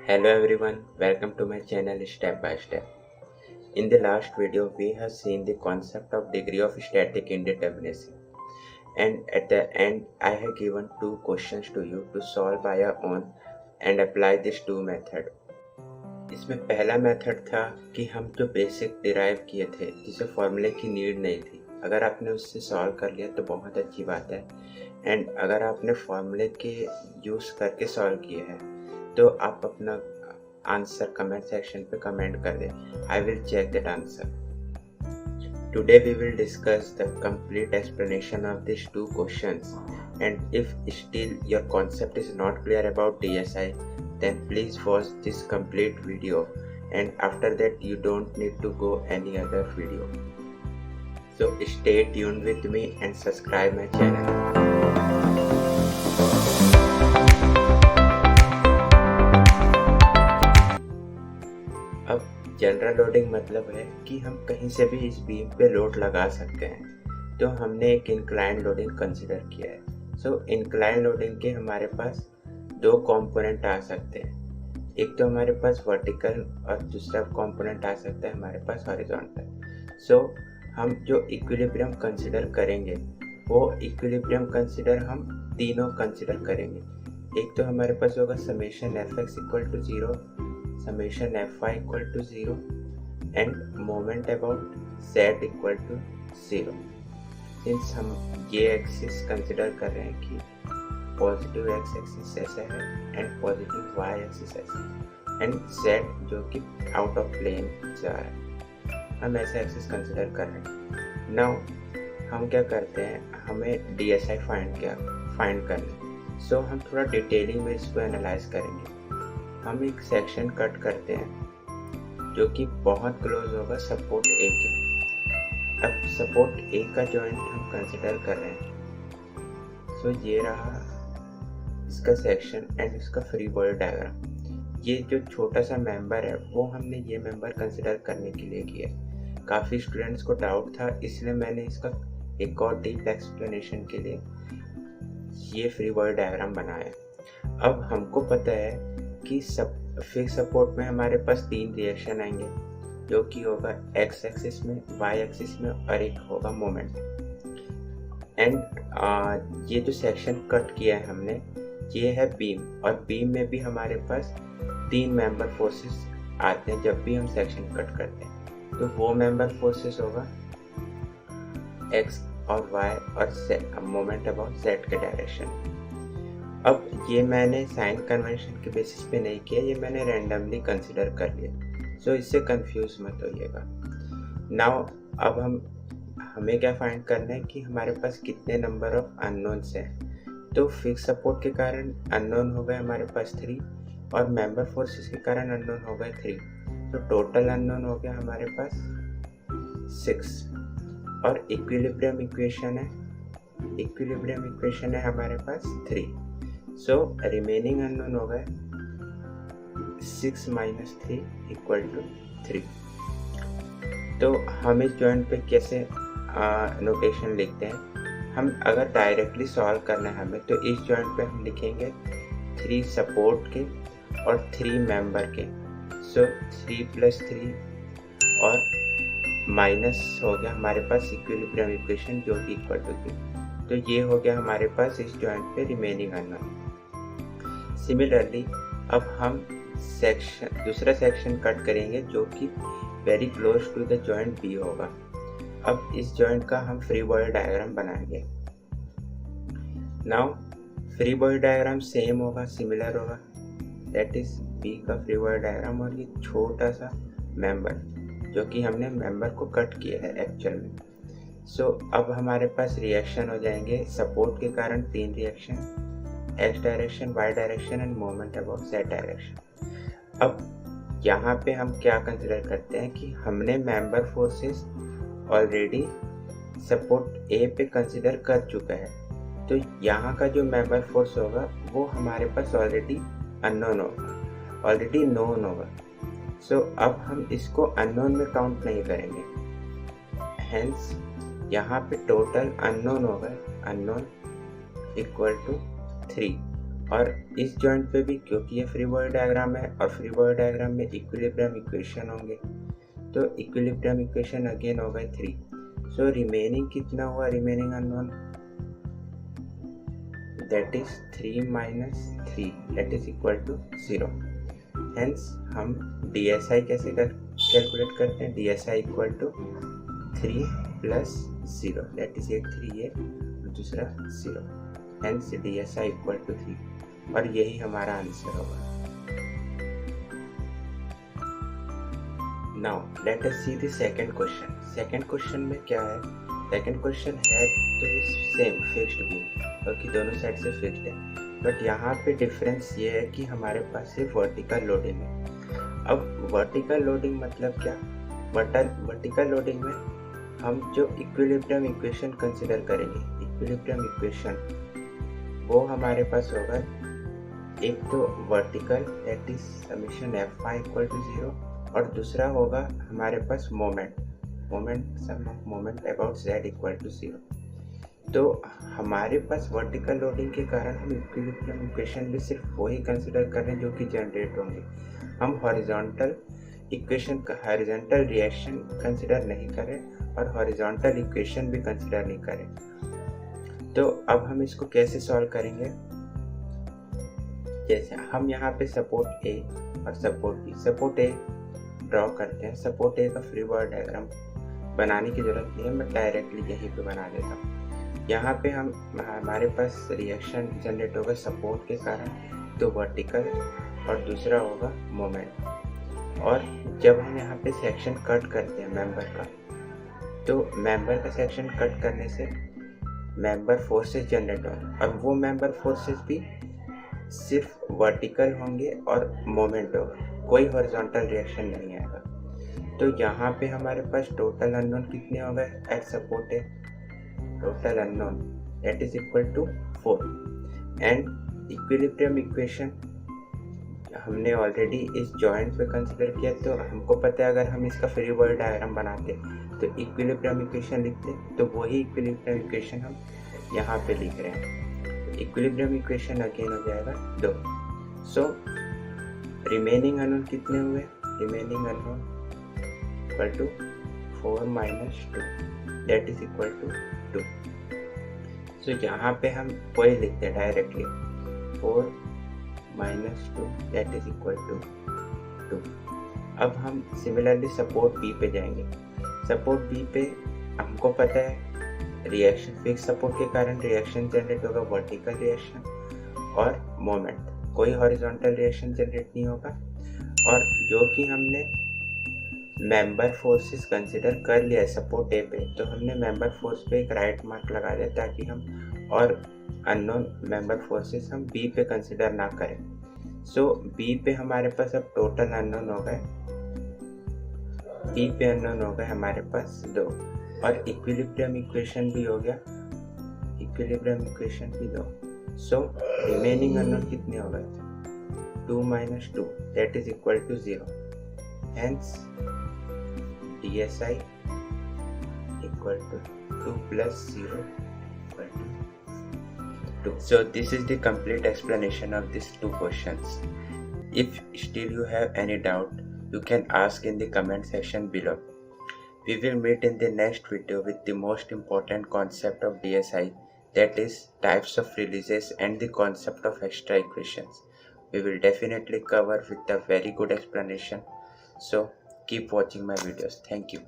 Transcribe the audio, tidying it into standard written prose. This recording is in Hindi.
Hello everyone, welcome to my channel Step by Step. In the last video, we have seen the concept of degree of static indeterminacy. And at the end, I have given two questions to you to solve by your own and apply these two method. इसमें पहला मेथड था कि हम जो बेसिक डिराइव किए थे जिसे फॉर्मूले की नीड नहीं थी, अगर आपने उससे सॉल्व कर लिया तो बहुत अच्छी बात है। एंड अगर आपने फॉर्मूले के यूज़ करके सॉल्व किए हैं तो आप अपना आंसर कमेंट सेक्शन पे कमेंट कर दें। I will check that answer. Today we will discuss the complete explanation of these two questions, and if still your concept is not clear about DSI, then please watch this complete video, and after that you don't need to go any other video. So stay tuned with me and subscribe my channel. अब जनरल लोडिंग मतलब है कि हम कहीं से भी इस बीम पे लोड लगा सकते हैं। तो हमने एक इंक्लाइन लोडिंग कंसिडर किया है। सो इंक्लाइन लोडिंग के हमारे पास दो कंपोनेंट आ सकते हैं। एक तो हमारे पास वर्टिकल और दूसरा कंपोनेंट आ सकता है हमारे पास हॉरिजॉन्टल। सो हम जो इक्विलिब्रियम कंसिडर करेंगे वो इक्विलिब्रियम कंसिडर हम तीनों कंसिडर करेंगे। एक तो हमारे पास होगा summation F X equal to 0, summation fy equal to 0 and moment about z equal to 0। Since हम ये एक्सिस कंसिडर कर रहे हैं कि पॉजिटिव एक्स एक्सिस ऐसा है एंड पॉजिटिव वाई एक्सिस ऐसा है एंड z जो कि आउट ऑफ प्लेन जा रहा है, हम ऐसा एक्सिस कंसिडर कर रहे हैं। नाउ हम क्या करते हैं, हमें DSI फाइंड करना है। सो हम थोड़ा डिटेलिंग में इसको एनालाइज करेंगे। हम एक सेक्शन कट करते हैं जो कि बहुत क्लोज होगा सपोर्ट ए के। अब सपोर्ट ए का जॉइंट हम कंसिडर कर रहे हैं। सो ये रहा इसका सेक्शन एंड इसका फ्री बॉडी डायग्राम। ये जो छोटा सा मेंबर है वो हमने ये मेंबर कंसिडर करने के लिए किया। काफ़ी स्टूडेंट्स को डाउट था, इसलिए मैंने इसका एक और डीप एक्सप्लेनेशन के लिए ये फ्री बॉडी डायग्राम बनाया। अब हमको पता है कि फिक्स सपोर्ट में हमारे पास तीन रिएक्शन आएंगे जो कि होगा एक्स एक्सिस में, वाई एक्सिस में और एक होगा मोमेंट। एंड ये जो सेक्शन कट किया है हमने ये है बीम, और बीम में भी हमारे पास तीन मेंबर फोर्सेस आते हैं जब भी हम सेक्शन कट करते हैं। तो वो मेंबर फोर्सेस होगा एक्स और वाई और मोमेंट अबाउट जेड के डायरेक्शन। अब ये मैंने साइन कन्वेंशन के बेसिस पे नहीं किया, ये मैंने रैंडमली कंसिडर कर लिया। सो इससे कंफ्यूज मत होइएगा। नाउ अब हमें क्या फाइंड करना है कि हमारे पास कितने नंबर ऑफ अननोन्स हैं। तो फिक्स सपोर्ट के कारण अननोन हो गए हमारे पास 3 और मेंबर फोर्सेस के कारण अननोन हो गए 3। तो टोटल अननोन हो गया हमारे पास 6। और इक्विलिब्रियम इक्वेशन है हमारे पास 3। सो रिमेनिंग अननोन हो गए 6 - 3 = 3। तो हम इस जॉइंट पे कैसे नोटेशन लिखते हैं, हम अगर डायरेक्टली सॉल्व करना है हमें तो इस जॉइंट पे हम लिखेंगे 3 सपोर्ट के और 3 मेंबर के। सो 3 + 3 और माइनस हो गया हमारे पास इक्विलिब्रियम इक्वेशन जो कि इक्वल टू 3। तो ये हो गया हमारे पास इस जॉइंट पे रिमेनिंग अननोन। सिमिलरली अब हम दूसरा सेक्शन कट करेंगे जो कि very close to the joint B होगा। अब इस जॉइंट का हम फ्री बॉडी डायग्राम बनाएंगे। Now free body diagram same होगा, सिमिलर होगा, दैट इज बी का फ्री बॉडी डायग्राम और ये छोटा सा मेंबर जो कि हमने मेंबर को कट किया है एक्चुअल में। सो अब हमारे पास रिएक्शन हो जाएंगे सपोर्ट के कारण 3 reaction, X direction, Y direction and moment about Z direction. अब यहाँ पे हम क्या कंसिडर करते हैं कि हमने मेंबर फोर्सेस ऑलरेडी सपोर्ट ए पे कंसिडर कर चुका है। तो यहाँ का जो मेंबर फोर्स होगा वो हमारे पास ऑलरेडी अननोन होगा, ऑलरेडी नोन होगा। सो अब हम इसको अननोन में काउंट नहीं करेंगे। हेंस यहाँ पे टोटल अननोन होगा, अननोन इक्वल टू 3 और इस जॉइंट पे भी क्योंकि ये फ्री बॉडी डायग्राम है और फ्री बॉडी डायग्राम में इक्विलिब्रियम इक्वेशन होंगे, तो इक्विलिब्रियम इक्वेशन अगेन हो गए 3। सो रिमेनिंग कितना हुआ, remaining unknown, that is 3 minus 3 that is equal to 0। Hence हम DSI कैसे कैलकुलेट करते हैं, DSI equal to 3 plus 0 that is एक 3 है और दूसरा 0, हेंस DSI इक्वल टू 3 और यही हमारा आंसर होगा। Now let us see the second question. Second question में क्या है, सेकंड क्वेश्चन है तो सेम फिक्स्ड बीम क्योंकि दोनों साइड से फिक्स्ड है, बट यहाँ पे डिफरेंस ये है कि हमारे पास सिर्फ वर्टिकल लोडिंग है। अब वर्टिकल लोडिंग मतलब क्या, वर्टिकल लोडिंग में हम जो इक्विलिब्रियम इक्वेशन कंसिडर करेंगे, इक्विलिब्रियम इक्वेशन वो हमारे पास होगा एक तो vertical that is summation Fy equal to 0 और दूसरा होगा हमारे पास moment sum of moment about z equal to 0। तो हमारे पास वर्टिकल लोडिंग के कारण हम इक्विलिब्रियम इक्वेशन भी सिर्फ वही कंसिडर कर रहे हैं जो कि जनरेट होंगे। हम हॉरिजॉन्टल इक्वेशन का हॉरिजॉन्टल रिएक्शन कंसिडर नहीं करें और हॉरिजॉन्टल इक्वेशन भी कंसिडर नहीं करें। तो अब हम इसको कैसे सॉल्व करेंगे, जैसे हम यहाँ पे सपोर्ट ए और support B, support A draw करते हैं। सपोर्ट ए का फ्री बॉडी डायग्राम बनाने की जरूरत नहीं है, मैं डायरेक्टली यहीं पे बना देता हूँ। यहाँ पे हमारे पास रिएक्शन जनरेट होगा सपोर्ट के कारण, तो वर्टिकल और दूसरा होगा मोमेंट। और जब हम यहाँ पे सेक्शन कट करते हैं मेंबर का, तो मेंबर का सेक्शन कट करने से मेंबर फोर्सेस जनरेट होंगे और वो मेंबर फोर्सेस भी सिर्फ वर्टिकल होंगे और मोमेंट होगा, कोई हॉरिजॉन्टल रिएक्शन नहीं आएगा। तो यहाँ पे हमारे पास टोटल अननोन कितने हो गए एट सपोर्ट है, total unknown that is equal to 4। And equilibrium equation हमने ऑलरेडी इस जॉइंट पे कंसिडर किया, तो हमको पता है अगर हम इसका फ्री बॉडी डायग्राम बनाते तो इक्विलिब्रियम इक्वेशन लिखते, तो वही इक्विलिब्रियम इक्वेशन हम यहाँ पे लिख रहे हैं। इक्विलिब्रियम इक्वेशन अगेन हो जाएगा 2। सो रिमेनिंग अननोन कितने हुए, remaining unknown equal to 4 minus 2 that is equal to 2। So यहाँ पे हम वही लिखते हैं directly 4 minus 2 that is equal to 2। अब हम सिमिलरली सपोर्ट बी पे जाएंगे। सपोर्ट बी पे हमको पता है रिएक्शन फिक्स सपोर्ट के कारण रिएक्शन जनरेट होगा वर्टिकल रिएक्शन और मोमेंट, कोई हॉरिजॉन्टल रिएक्शन जनरेट नहीं होगा। और जो कि हमने मेंबर फोर्सेस कंसिडर कर लिया है सपोर्ट ए पे, तो हमने मेंबर फोर्स पे एक राइट मार्क लगा दिया ताकि हम और अननोन मेंबर फोर्सेस हम बी पे कंसिडर ना करें। सो बी पे हमारे पास अब टोटल अननोन हो गए, बी पे अननोन हो गए हमारे पास 2 और इक्विलिब्रियम इक्वेशन भी हो गया, इक्विलिब्रियम इक्वेशन भी 2। सो रिमेनिंग अननोन कितने हो गए 2 minus 2 that is equal to 0। Hence DSI equal to 2 plus 0 equal to 2. So this is the complete explanation of these two questions. If still you have any doubt, you can ask in the comment section below. We will meet in the next video with the most important concept of DSI, that is types of releases and the concept of extra equations. We will definitely cover with a very good explanation. So keep watching my videos. Thank you.